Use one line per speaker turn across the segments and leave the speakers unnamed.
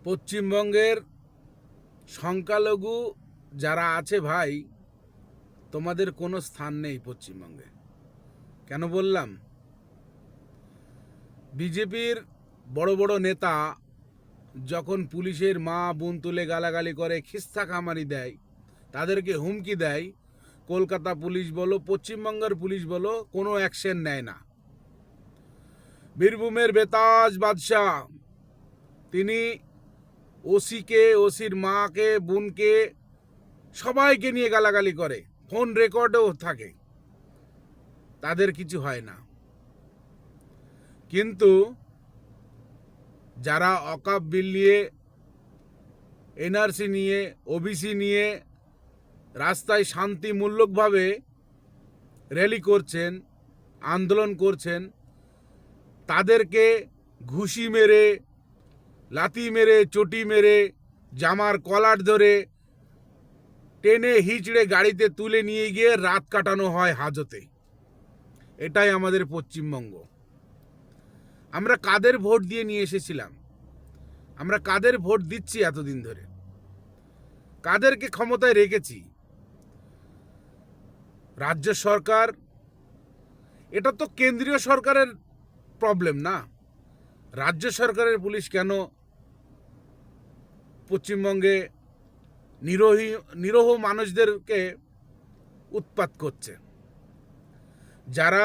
পশ্চিমবঙ্গের সংখ্যালঘু যারা আছে ভাই, তোমাদের কোনো স্থান নেই পশ্চিমবঙ্গে। কেন বললাম? বিজেপির বড় বড় নেতা যখন পুলিশের মা বোন তুলে গালাগালি করে, খিস্তা খামারি দেয়, তাদেরকে হুমকি দেয়, কলকাতা পুলিশ বলো পশ্চিমবঙ্গের পুলিশ বলো কোনো অ্যাকশন নেয় না। বীরভূমের বেতাজ বাদশাহ তিনি ওসিকে, ওসির মাকে, বোনকে, সবাইকে নিয়ে গালাগালি করে, ফোন রেকর্ডও থাকে, তাদের কিছু হয় না। কিন্তু যারা অকাপ বিল নিয়ে, এনআরসি নিয়ে, ওবিসি নিয়ে রাস্তায় শান্তিমূলকভাবে র্যালি করছেন, আন্দোলন করছেন, তাদেরকে ঘুষি মেরে, লাথি মেরে, চটি মেরে, জামার কলার ধরে টেনে হিচড়ে গাড়িতে তুলে নিয়ে গিয়ে রাত কাটানো হয় হাজতে। এটাই আমাদের পশ্চিমবঙ্গ। আমরা কাদের ভোট দিয়ে নিয়ে এসেছিলাম? আমরা কাদের ভোট দিচ্ছি এতদিন ধরে? কাদেরকে ক্ষমতায় রেখেছি? রাজ্য সরকার। এটা তো কেন্দ্রীয় সরকারের প্রবলেম না। রাজ্য সরকারের পুলিশ কেন পশ্চিমবঙ্গে নিরীহ মানুষদেরকে উৎপাত করছে? যারা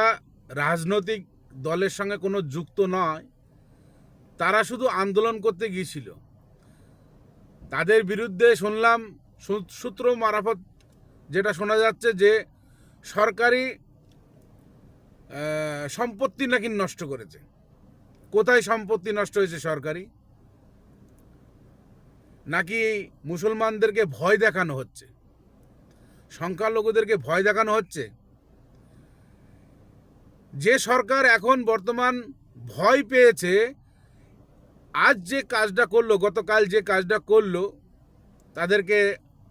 রাজনৈতিক দলের সঙ্গে কোনো যুক্ত নয়, তারা শুধু আন্দোলন করতে গিয়েছিল। তাদের বিরুদ্ধে শুনলাম, সূত্র মারফত যেটা শোনা যাচ্ছে, যে সরকারি সম্পত্তি নাকি নষ্ট করেছে। কোথায় সম্পত্তি নষ্ট হয়েছে সরকারি? নাকি মুসলমানদেরকে ভয় দেখানো হচ্ছে, সংখ্যালঘুদেরকে ভয় দেখানো হচ্ছে? যে সরকার এখন বর্তমান ভয় পেয়েছে, আজ যে কাজটা করলো, গতকাল যে কাজটা করলো, তাদেরকে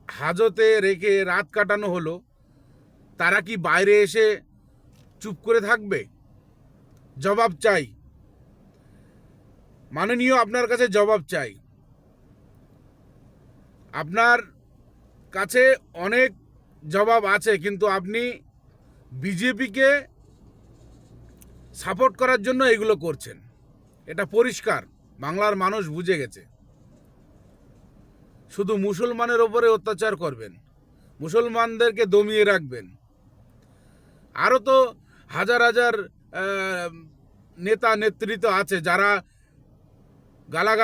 হাজতে রেখে রাত কাটানো হলো, তারা কি বাইরে এসে চুপ করে থাকবে? জবাব চাই মাননীয়, আপনার কাছে জবাব চাই। আপনার কাছে অনেক জবাব আছে, কিন্তু আপনি বিজেপিকে সাপোর্ট করার জন্য এগুলো করছেন। এটা পরিষ্কার, বাংলার মানুষ বুঝে গেছে। শুধু মুসলমানের ওপরে অত্যাচার করবেন, মুসলমানদেরকে দমিয়ে রাখবেন। আরও তো হাজার হাজার নেতা নেতৃত্ব আছে যারা গালাগালি